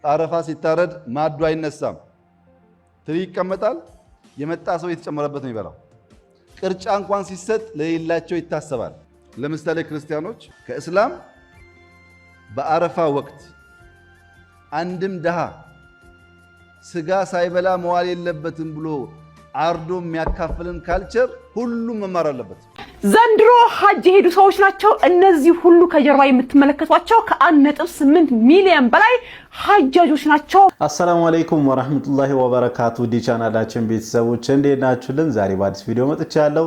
አረፋ ሲታረድ ማዱ አይነሳም። ትሪ ይቀመጣል። የመጣ ሰው የተጨመረበት ነው ይበላው። ቅርጫ እንኳን ሲሰጥ ለሌላቸው ይታሰባል። ለምሳሌ ክርስቲያኖች ከእስላም በአረፋ ወቅት አንድም ደሃ ስጋ ሳይበላ መዋል የለበትም ብሎ አርዶ የሚያካፍልን ካልቸር ሁሉም መማር አለበት። ዘንድሮ ሐጅ የሄዱ ሰዎች ናቸው እነዚህ ሁሉ ከጀርባ የምትመለከቷቸው ከ1.8 ሚሊዮን በላይ ሐጃጆች ናቸው። አሰላሙ አለይኩም ወራህመቱላሂ ወበረካቱ ዲ ቻናላችን ቤተሰቦች እንዴት ናችሁልን? ዛሬ በአዲስ ቪዲዮ መጥቻለሁ።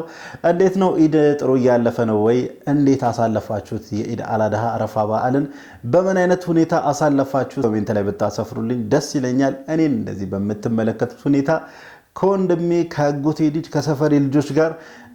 እንዴት ነው ኢድ ጥሩ እያለፈ ነው ወይ? እንዴት አሳለፋችሁት? የኢድ አላዳሃ አረፋ በዓልን በምን አይነት ሁኔታ አሳለፋችሁት? ኮሜንት ላይ ብታሰፍሩልኝ ደስ ይለኛል። እኔን እንደዚህ በምትመለከቱት ሁኔታ ከወንድሜ ከአጎቴ ልጅ ከሰፈሬ ልጆች ጋር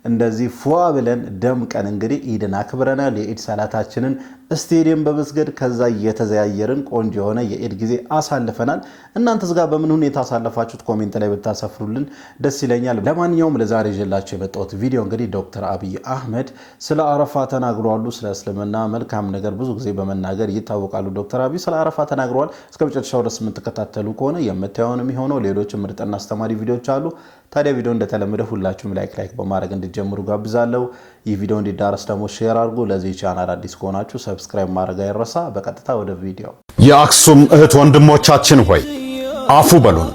እንደዚህ ፏ ብለን ደምቀን እንግዲህ ኢድን አክብረናል። የኢድ ሰላታችንን ስቴዲየም በመስገድ ከዛ እየተዘያየርን ቆንጆ የሆነ የኢድ ጊዜ አሳልፈናል። እናንተስ ጋር በምን ሁኔታ አሳለፋችሁት? ኮሜንት ላይ ብታሰፍሩልን ደስ ይለኛል። ለማንኛውም ለዛሬ ይዤላችሁ የመጣሁት ቪዲዮ እንግዲህ ዶክተር አብይ አህመድ ስለ አረፋ ተናግረዋል። ስለ እስልምና መልካም ነገር ብዙ ጊዜ በመናገር ይታወቃሉ። ዶክተር አብይ ስለ አረፋ ተናግረዋል። እስከ መጨረሻው ድረስ የምትከታተሉ ከሆነ የምታዩን የሚሆነው ሌሎች ምርጥና አስተማሪ ቪዲዮዎች አሉ። ታዲያ ቪዲዮ እንደተለመደ ሁላችሁም ላይክ በማድረግ እንድትጀምሩ ጋብዛለሁ። ይህ ቪዲዮ እንዲዳረስ ደግሞ ሼር አድርጉ። ለዚህ ቻናል አዲስ ከሆናችሁ ሰብስክራይብ ማድረግ አይረሳ። በቀጥታ ወደ ቪዲዮ። የአክሱም እህት ወንድሞቻችን ሆይ አፉ በሉን።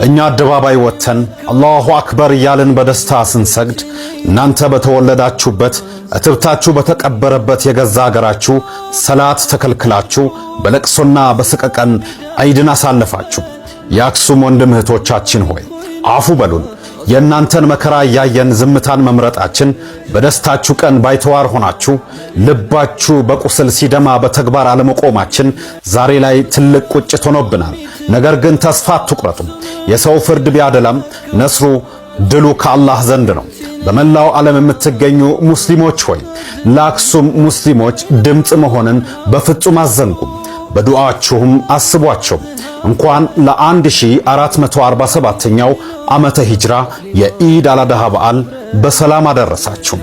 እኛ አደባባይ ወጥተን አላሁ አክበር እያልን በደስታ ስንሰግድ እናንተ በተወለዳችሁበት እትብታችሁ በተቀበረበት የገዛ ሀገራችሁ ሰላት ተከልክላችሁ በለቅሶና በስቀቀን ዒድን አሳለፋችሁ። የአክሱም ወንድም እህቶቻችን ሆይ አፉ በሉን። የእናንተን መከራ እያየን ዝምታን መምረጣችን በደስታችሁ ቀን ባይተዋር ሆናችሁ ልባችሁ በቁስል ሲደማ በተግባር አለመቆማችን ዛሬ ላይ ትልቅ ቁጭት ሆኖብናል። ነገር ግን ተስፋ አትቁረጡ። የሰው ፍርድ ቢያደላም ነስሩ ድሉ ከአላህ ዘንድ ነው። በመላው ዓለም የምትገኙ ሙስሊሞች ሆይ ለአክሱም ሙስሊሞች ድምፅ መሆንን በፍጹም አዘንጉም። በዱዓችሁም አስቧቸው። እንኳን ለ1447ኛው ዓመተ ሂጅራ የኢድ አላዳሃ በዓል በሰላም አደረሳችሁ።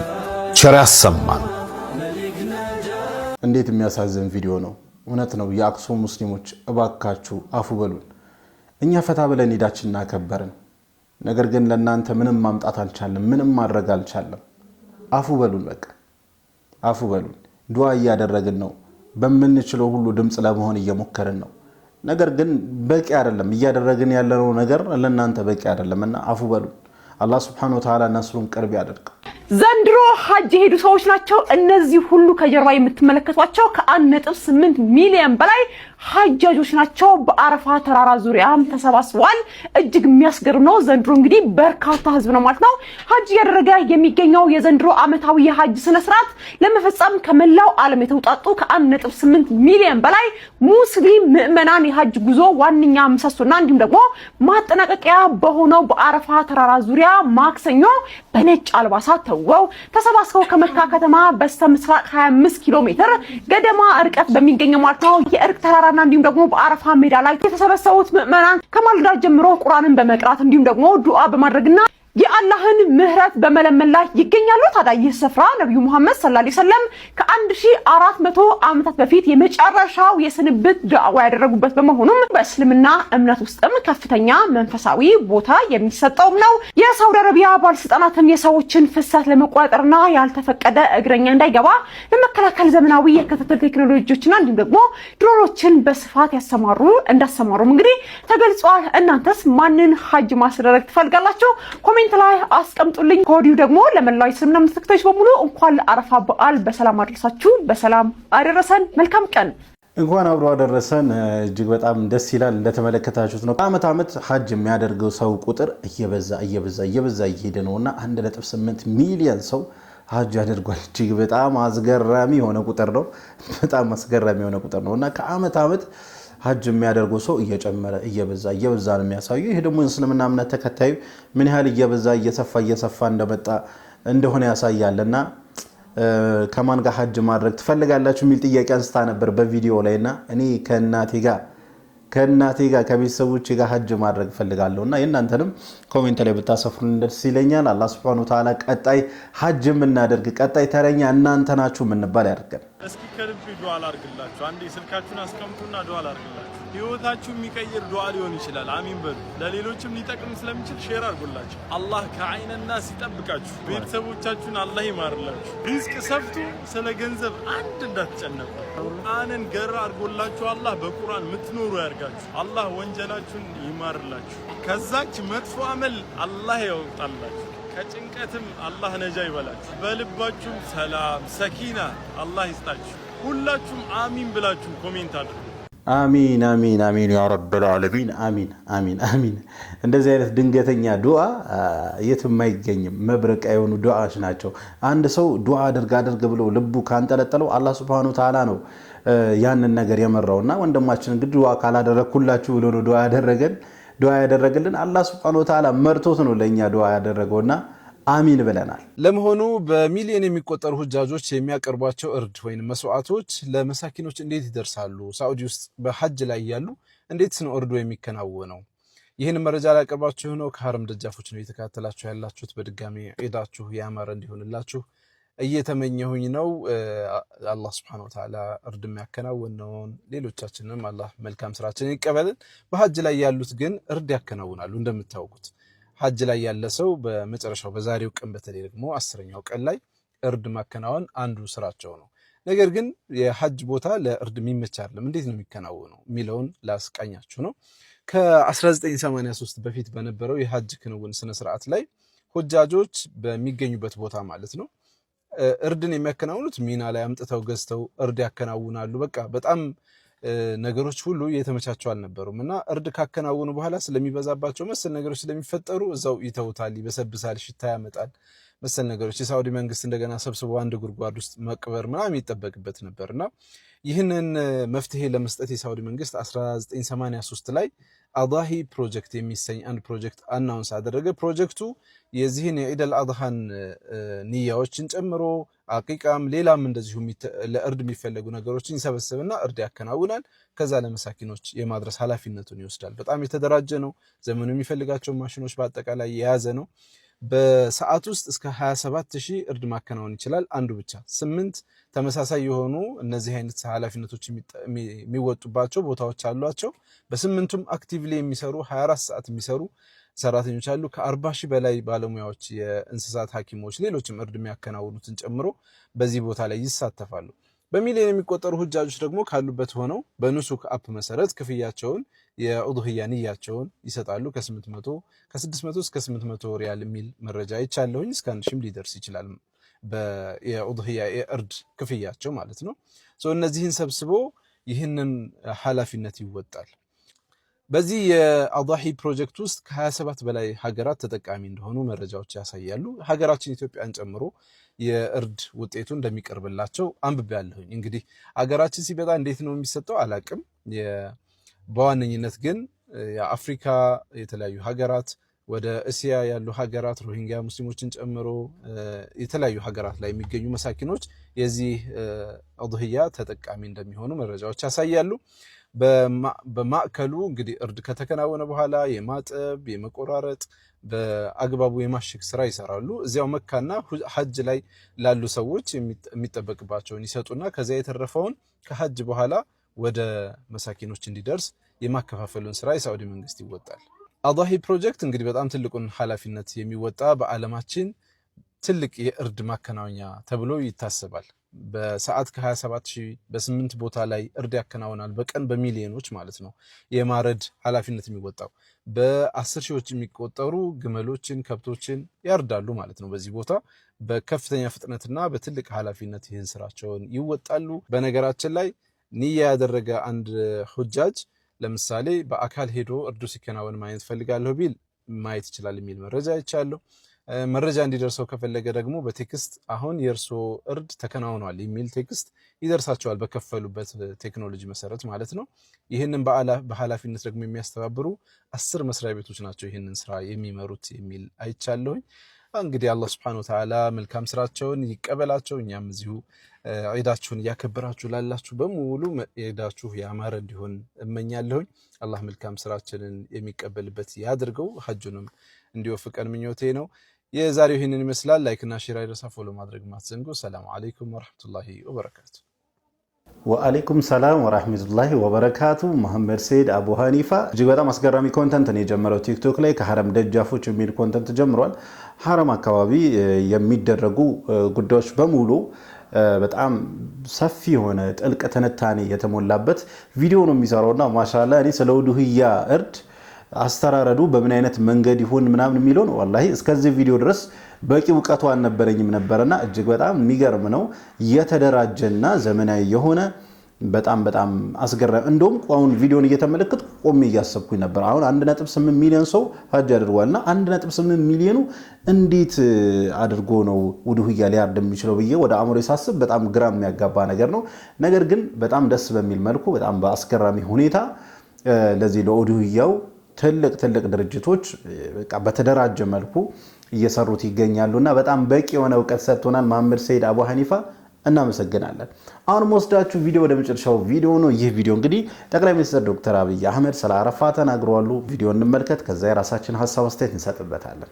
ቸር ያሰማን። እንዴት የሚያሳዝን ቪዲዮ ነው። እውነት ነው። የአክሱም ሙስሊሞች እባካችሁ አፉ በሉን። እኛ ፈታ ብለን ኢዳችንን አከበርን። ነገር ግን ለእናንተ ምንም ማምጣት አልቻለም፣ ምንም ማድረግ አልቻለም። አፉ በሉን። በቃ አፉ በሉን። ዱዓ እያደረግን ነው። በምንችለው ሁሉ ድምጽ ለመሆን እየሞከርን ነው። ነገር ግን በቂ አይደለም። እያደረግን ያለነው ነገር ለእናንተ በቂ አይደለምና አፉ በሉን። አላህ Subhanahu Wa Ta'ala ነስሩን ቅርብ ያደርግ። ዘንድሮ ሐጅ የሄዱ ሰዎች ናቸው እነዚህ ሁሉ ከጀርባ የምትመለከቷቸው ከ1.8 ሚሊዮን በላይ ሐጃጆች ናቸው። በአረፋ ተራራ ዙሪያም ተሰባስበዋል። እጅግ የሚያስገርም ነው። ዘንድሮ እንግዲህ በርካታ ህዝብ ነው ማለት ነው ሐጅ ያደረገ የሚገኘው። የዘንድሮ ዓመታዊ የሐጅ ስነ ስርዓት ለመፈጸም ከመላው ዓለም የተውጣጡ ከ1.8 ሚሊዮን በላይ ሙስሊም ምዕመናን የሐጅ ጉዞ ዋንኛ ምሰሶና እንዲሁም ደግሞ ማጠናቀቂያ በሆነው በአረፋ ተራራ ዙሪያ ማክሰኞ በነጭ አልባሳት ተውበው ተሰባስበው ከመካ ከተማ በስተምስራቅ 25 ኪሎ ሜትር ገደማ ርቀት በሚገኘው ማለት ነው የእርቅ ተራራና እንዲሁም ደግሞ በአረፋ ሜዳ ላይ የተሰበሰቡት ምዕመናን ከማለዳ ጀምሮ ቁርአንን በመቅራት እንዲሁም ደግሞ ዱዓ በማድረግና የአላህን ምህረት በመለመን ላይ ይገኛሉ። ታዲያ ይህ ስፍራ ነብዩ መሐመድ ሰለላሁ ዐለይሂ ወሰለም ከ1400 ዓመታት በፊት የመጨረሻው የስንብት ዱዓ ያደረጉበት በመሆኑም በእስልምና እምነት ውስጥም ከፍተኛ መንፈሳዊ ቦታ የሚሰጠው ነው። የሳውዲ አረቢያ ባለስልጣናትም የሰዎችን ፍሰት ለመቆጣጠርና ያልተፈቀደ እግረኛ እንዳይገባ ለመከላከል ዘመናዊ የክትትል ቴክኖሎጂዎችና እንዲሁም ደግሞ ድሮኖችን በስፋት እንዳሰማሩም እንግዲህ ተገልጿል። እናንተስ ማንን ሐጅ ማስደረግ ትፈልጋላችሁ? ኮሜንት ላይ አስቀምጡልኝ። ኮዲው ደግሞ ለመላው እስልምና ተከታዮች በሙሉ እንኳን ለአረፋ በዓል በሰላም አደረሳችሁ፣ በሰላም አደረሰን። መልካም ቀን። እንኳን አብሮ አደረሰን። እጅግ በጣም ደስ ይላል። እንደተመለከታችሁት ነው ዓመት ሐጅ የሚያደርገው ሰው ቁጥር እየበዛ እየሄደ ነውና 1.8 ሚሊዮን ሰው ሐጅ ያደርጓል። እጅግ በጣም አስገራሚ የሆነ ቁጥር ነው። በጣም አስገራሚ የሆነ ቁጥር ነውና ከዓመት ሐጅ የሚያደርገው ሰው እየጨመረ እየበዛ ነው የሚያሳየው። ይሄ ደግሞ እስልምና እምነት ተከታዩ ምን ያህል እየበዛ እየሰፋ እንደመጣ እንደሆነ ያሳያልና ከማን ጋር ሐጅ ማድረግ ትፈልጋላችሁ የሚል ጥያቄ አንስታ ነበር በቪዲዮ ላይና እኔ ከእናቴ ጋር ከቤተሰቦቼ ጋር ሐጅ ማድረግ ፈልጋለሁና የእናንተንም ኮሜንት ላይ ብታሰፍሩልን ደስ ይለኛል። አላህ Subhanahu Wa Ta'ala ቀጣይ ሐጅ የምናደርግ ቀጣይ ተረኛ እናንተ ናችሁ ምንባል ያድርገን። እስኪ ከልብ ዱዓ አድርግላችሁ። አንዴ ስልካችሁን አስቀምጡና ዱዓ አድርግላችሁ። ህይወታችሁ የሚቀይር ዱዓ ሊሆን ይችላል። አሚን በሉ። ለሌሎችም ሊጠቅም ስለሚችል ሼር አድርጉላችሁ። አላህ ከዐይነና ሲጠብቃችሁ፣ ቤተሰቦቻችሁን አላህ ይማርላችሁ። ሪዝቅ ሰፍቶ ስለ ገንዘብ አንድ እንዳትጨነቁ። ቁርአንን ገራ አድርጎላችሁ አላህ በቁርአን የምትኖሩ ያርጋችሁ። አላህ ወንጀላችሁን ይማርላችሁ። ከዛች መጥፎ አመል አላህ ያወጣላችሁ። ከጭንቀትም አላህ ነጃ ይበላችሁ። በልባችሁም ሰላም ሰኪና አላህ ይስጣችሁ። ሁላችሁም አሚን ብላችሁ ኮሜንት አድርጉ። አሚን አሚን አሚን ያ ረብል ዓለሚን አሚን አሚን አሚን። እንደዚህ አይነት ድንገተኛ ዱዓ የትም አይገኝም። መብረቃ የሆኑ ዱዓዎች ናቸው። አንድ ሰው ዱዓ አድርግ ብሎ ልቡ ካንጠለጠለው አላህ ሱብሓነሁ ወተዓላ ነው ያንን ነገር የመራውና ወንድማችን እንግዲህ ዱዓ ካላደረኩላችሁ ብሎ ነው ዱዓ ያደረገልን አላህ ሱብሓነሁ ወተዓላ መርቶት ነው ለኛ ዱዓ ያደረገውና አሚን ብለናል። ለመሆኑ በሚሊዮን የሚቆጠሩ ሁጃጆች የሚያቀርቧቸው እርድ ወይም መስዋዕቶች ለመሳኪኖች እንዴት ይደርሳሉ? ሳዑዲ ውስጥ በሐጅ ላይ ያሉ እንዴት ነው እርዱ የሚከናወነው? ይህን መረጃ ላቀርባችሁ ነው ከሐረም ደጃፎች ነው እየተከታተላችሁ ያላችሁት። በድጋሚ ዒዳችሁ ያማረ እንዲሆንላችሁ እየተመኘሁኝ ነው። አላህ ሱብሓነሁ ወተዓላ እርድ የሚያከናውነውን ሌሎቻችንም አላህ መልካም ስራችንን ይቀበልን። በሐጅ ላይ ያሉት ግን እርድ ያከናውናሉ። እንደምታውቁት ሐጅ ላይ ያለ ሰው በመጨረሻው በዛሬው ቀን በተለይ ደግሞ 10ኛው ቀን ላይ እርድ ማከናወን አንዱ ስራቸው ነው። ነገር ግን የሐጅ ቦታ ለእርድ የሚመች አይደለም። እንዴት ነው የሚከናወነው የሚለውን ላስቃኛችሁ ነው። ከ1983 በፊት በነበረው የሐጅ ክንውን ስነ ስርዓት ላይ ሁጃጆች በሚገኙበት ቦታ ማለት ነው እርድን የሚያከናውኑት ሚና ላይ አምጥተው ገዝተው እርድ ያከናውናሉ። በቃ በጣም ነገሮች ሁሉ የተመቻቸው አልነበሩም እና እርድ ካከናወኑ በኋላ ስለሚበዛባቸው መሰል ነገሮች ስለሚፈጠሩ እዛው ይተውታል፣ ይበሰብሳል፣ ሽታ ያመጣል መሰል ነገሮች። የሳውዲ መንግስት እንደገና ሰብስቦ አንድ ጉድጓድ ውስጥ መቅበር ምናምን ይጠበቅበት ነበርና ይህንን መፍትሄ ለመስጠት የሳውዲ መንግስት 1983 ላይ አዳሂ ፕሮጀክት የሚሰኝ አንድ ፕሮጀክት አናውንስ አደረገ። ፕሮጀክቱ የዚህን የዒደል አድሃን ንያዎችን ጨምሮ አቂቃም ሌላም እንደዚሁ ለእርድ የሚፈለጉ ነገሮችን ይሰበስብና እርድ ያከናውናል። ከዛ ለመሳኪኖች የማድረስ ኃላፊነቱን ይወስዳል። በጣም የተደራጀ ነው። ዘመኑ የሚፈልጋቸው ማሽኖች በአጠቃላይ የያዘ ነው። በሰዓት ውስጥ እስከ 27000 እርድ ማከናወን ይችላል አንዱ ብቻ። 8 ተመሳሳይ የሆኑ እነዚህ አይነት ኃላፊነቶች የሚወጡባቸው ቦታዎች አሏቸው። በስምንቱም አክቲቭሊ የሚሰሩ 24 ሰዓት የሚሰሩ ሰራተኞች አሉ። ከ40,000 በላይ ባለሙያዎች፣ የእንስሳት ሐኪሞች፣ ሌሎችም እርድ የሚያከናውኑትን ጨምሮ በዚህ ቦታ ላይ ይሳተፋሉ። በሚሊዮን የሚቆጠሩ ሁጃጆች ደግሞ ካሉበት ሆነው በኑሱክ አፕ መሰረት ክፍያቸውን የኡድህያ ንያቸውን ይሰጣሉ። ከ600 እስከ 800 ሪያል የሚል መረጃ ይቻለሁኝ። እስከ 1000 ሊደርስ ይችላል የኡድህያ የእርድ ክፍያቸው ማለት ነው። እነዚህን ሰብስቦ ይህንን ኃላፊነት ይወጣል። በዚህ የአዳሂ ፕሮጀክት ውስጥ ከ27 በላይ ሀገራት ተጠቃሚ እንደሆኑ መረጃዎች ያሳያሉ። ሀገራችን ኢትዮጵያን ጨምሮ የእርድ ውጤቱ እንደሚቀርብላቸው አንብቤያለሁኝ። እንግዲህ ሀገራችን ሲበጣ እንዴት ነው የሚሰጠው አላቅም። በዋነኝነት ግን የአፍሪካ የተለያዩ ሀገራት፣ ወደ እስያ ያሉ ሀገራት ሮሂንግያ ሙስሊሞችን ጨምሮ የተለያዩ ሀገራት ላይ የሚገኙ መሳኪኖች የዚህ ኡድህያ ተጠቃሚ እንደሚሆኑ መረጃዎች ያሳያሉ። በማዕከሉ እንግዲህ እርድ ከተከናወነ በኋላ የማጠብ የመቆራረጥ በአግባቡ የማሸግ ስራ ይሰራሉ። እዚያው መካና ሐጅ ላይ ላሉ ሰዎች የሚጠበቅባቸውን ይሰጡና ከዚያ የተረፈውን ከሐጅ በኋላ ወደ መሳኪኖች እንዲደርስ የማከፋፈሉን ስራ የሳዑዲ መንግስት ይወጣል። አዳሂ ፕሮጀክት እንግዲህ በጣም ትልቁን ኃላፊነት የሚወጣ በዓለማችን ትልቅ የእርድ ማከናወኛ ተብሎ ይታሰባል። በሰዓት ከ27000 በ8 ቦታ ላይ እርድ ያከናውናል። በቀን በሚሊዮኖች ማለት ነው የማረድ ኃላፊነት የሚወጣው። በ10 ሺዎች የሚቆጠሩ ግመሎችን ከብቶችን ያርዳሉ ማለት ነው። በዚህ ቦታ በከፍተኛ ፍጥነትና በትልቅ ኃላፊነት ይህን ስራቸውን ይወጣሉ። በነገራችን ላይ ንያ ያደረገ አንድ ሁጃጅ ለምሳሌ በአካል ሄዶ እርዱ ሲከናወን ማየት ፈልጋለሁ ቢል ማየት ይችላል የሚል መረጃ ይቻለሁ። መረጃ እንዲደርሰው ከፈለገ ደግሞ በቴክስት አሁን የእርሶ እርድ ተከናውኗል የሚል ቴክስት ይደርሳቸዋል፣ በከፈሉበት ቴክኖሎጂ መሰረት ማለት ነው። ይህንን በኃላፊነት ደግሞ የሚያስተባብሩ 10 መስሪያ ቤቶች ናቸው ይህንን ስራ የሚመሩት የሚል አይቻለሁኝ። እንግዲህ አላህ Subhanahu Wa Ta'ala መልካም ስራቸውን ይቀበላቸው። እኛም እዚሁ ዒዳችሁን ያከበራችሁ ላላችሁ በሙሉ ዒዳችሁ ያማረ እንዲሆን እመኛለሁኝ። አላህ መልካም ስራችንን የሚቀበልበት ያድርገው፣ ሐጁንም እንዲወፍቀን ምኞቴ ነው። የዛሬው ይህንን ይመስላል። ላይክ እና ሼር አይረሳ፣ ፎሎ ማድረግ ማትዘንጉ። ሰላም አለይኩም ወራህመቱላሂ ወበረካቱ። ወአለይኩም ሰላም ወራህመቱላሂ ወበረካቱ። መሐመድ ሰይድ አቡ ሐኒፋ እጅግ በጣም አስገራሚ ኮንተንት ነው የጀመረው ቲክቶክ ላይ ከሐረም ደጃፎች የሚል ኮንተንት ጀምሯል። ሐረም አካባቢ የሚደረጉ ጉዳዮች በሙሉ በጣም ሰፊ የሆነ ጥልቅ ትንታኔ የተሞላበት ቪዲዮ ነው የሚሰራውና ማሻአላህ እኔ ስለ ውዱህያ እርድ አስተራረዱ በምን አይነት መንገድ ይሁን ምናምን የሚለው ነው ወላሂ እስከዚህ ቪዲዮ ድረስ በቂ ዕውቀቱ አልነበረኝም ነበርና እጅግ በጣም የሚገርም ነው የተደራጀና ዘመናዊ የሆነ በጣም አስገራሚ እንደውም አሁን ቪዲዮን እየተመለከትኩ ቆሜ እያሰብኩኝ ነበር አሁን 1.8 ሚሊዮን ሰው ሀጅ አድርጓልና 1.8 ሚሊዮኑ እንዴት አድርጎ ነው ውዱህያ ሊያርድ የሚችለው ብዬ ወደ አእምሮ ሳስብ በጣም ግራ የሚያጋባ ነገር ነው ነገር ግን በጣም ደስ በሚል መልኩ በጣም በአስገራሚ ሁኔታ ለዚህ ለውዱህያው ትልቅ ድርጅቶች በቃ በተደራጀ መልኩ እየሰሩት ይገኛሉና በጣም በቂ የሆነ ዕውቀት ሰጥቶናል መሐመድ ሰይድ አቡ ሐኒፋ እናመሰግናለን። አሁን ወስዳችሁ ቪዲዮ ወደ መጨረሻው ቪዲዮ ነው። ይህ ቪዲዮ እንግዲህ ጠቅላይ ሚኒስትር ዶክተር አብይ አህመድ ስለ አረፋ ተናግረዋል። ቪዲዮ እንመልከት፣ ከዛ የራሳችን ሐሳብ አስተያየት እንሰጥበታለን።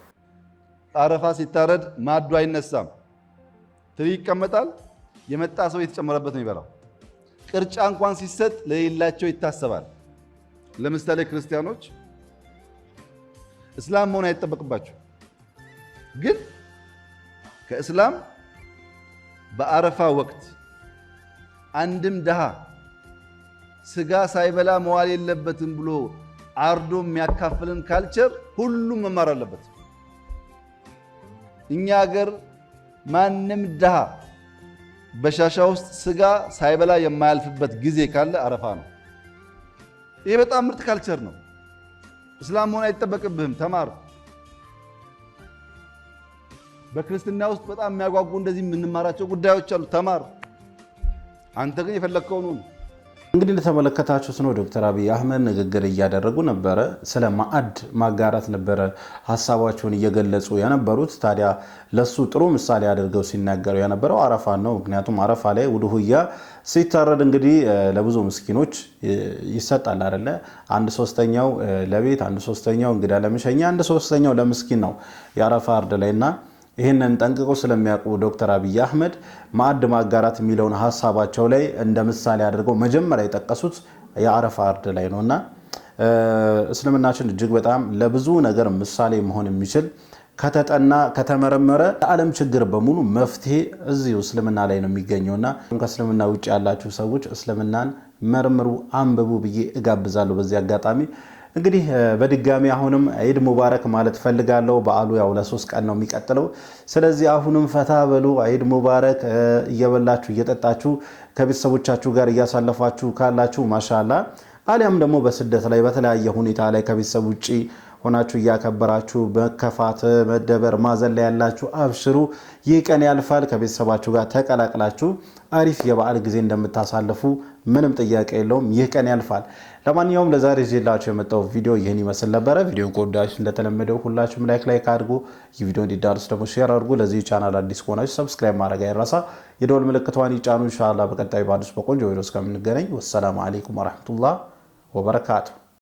አረፋ ሲታረድ ማዱ አይነሳም፣ ትሪ ይቀመጣል። የመጣ ሰው የተጨመረበት ነው የሚበላው። ቅርጫ እንኳን ሲሰጥ ለሌላቸው ይታሰባል። ለምሳሌ ክርስቲያኖች እስላም መሆን አይጠበቅባቸው ግን ከእስላም በአረፋ ወቅት አንድም ደሃ ስጋ ሳይበላ መዋል የለበትም ብሎ አርዶ የሚያካፍልን ካልቸር ሁሉም መማር አለበት። እኛ ሀገር ማንም ደሃ በሻሻ ውስጥ ስጋ ሳይበላ የማያልፍበት ጊዜ ካለ አረፋ ነው። ይሄ በጣም ምርጥ ካልቸር ነው። እስላም መሆን አይጠበቅብህም፣ ተማር። በክርስትና ውስጥ በጣም የሚያጓጉ እንደዚህ የምንማራቸው ጉዳዮች አሉ፣ ተማር። አንተ ግን የፈለከው ነው። እንግዲህ እንደተመለከታችሁት ነው ዶክተር አብይ አህመድ ንግግር እያደረጉ ነበረ። ስለ ማዕድ ማጋራት ነበረ ሐሳባቸውን እየገለጹ የነበሩት። ታዲያ ለሱ ጥሩ ምሳሌ አድርገው ሲናገሩ የነበረው አረፋ ነው። ምክንያቱም አረፋ ላይ ውዱህያ ሲታረድ እንግዲህ ለብዙ ምስኪኖች ይሰጣል አይደለ? 1/3ኛው ለቤት፣ 1/3ኛው እንግዳ ለመሸኛ፣ 1/3ኛው ለምስኪን ነው የአረፋ እርድ ላይና ይህንን ጠንቅቀው ስለሚያውቁ ዶክተር አብይ አህመድ ማዕድ ማጋራት የሚለውን ሐሳባቸው ላይ እንደ ምሳሌ አድርገው መጀመሪያ የጠቀሱት የአረፋ እርድ ላይ ነውና እስልምናችን እጅግ በጣም ለብዙ ነገር ምሳሌ መሆን የሚችል ከተጠና ከተመረመረ የዓለም ችግር በሙሉ መፍትሄ እዚሁ እስልምና ላይ ነው የሚገኘውና ከእስልምና ውጭ ያላችሁ ሰዎች እስልምናን መርምሩ፣ አንብቡ ብዬ እጋብዛለሁ። በዚህ አጋጣሚ እንግዲህ በድጋሚ አሁንም ዒድ ሙባረክ ማለት ፈልጋለሁ። በዓሉ ያው ለ3 ቀን ነው የሚቀጥለው። ስለዚህ አሁንም ፈታ በሉ፣ ዒድ ሙባረክ። እየበላችሁ እየጠጣችሁ ከቤተሰቦቻችሁ ጋር እያሳለፋችሁ ካላችሁ ማሻአላ፣ አሊያም ደግሞ በስደት ላይ በተለያየ ሁኔታ ላይ ከቤተሰብ ውጪ ሆናችሁ እያከበራችሁ በከፋት መደበር ማዘን ላይ ያላችሁ አብሽሩ፣ ይህ ቀን ያልፋል። ከቤተሰባችሁ ጋር ተቀላቅላችሁ አሪፍ የበዓል ጊዜ እንደምታሳልፉ ምንም ጥያቄ የለውም። ይህ ቀን ያልፋል። ለማንኛውም ለዛሬ ይዤላችሁ የመጣው ቪዲዮ ይህን ይመስል ነበረ። ቪዲዮን ከወዳችሁ እንደተለመደው ሁላችሁም ላይክ አድርጉ። ይህ ቪዲዮ እንዲዳርስ ደግሞ ሼር አድርጉ። ለዚህ ቻናል አዲስ ከሆናችሁ ሰብስክራይብ ማድረግ አይረሳ። የደወል ምልክቷን ይጫኑ። ኢንሻአላህ በቀጣይ በአዲስ በቆንጆ ቪዲዮ እስከምንገናኝ ወሰላሙ አለይኩም ወራህመቱላህ ወበረካቱ።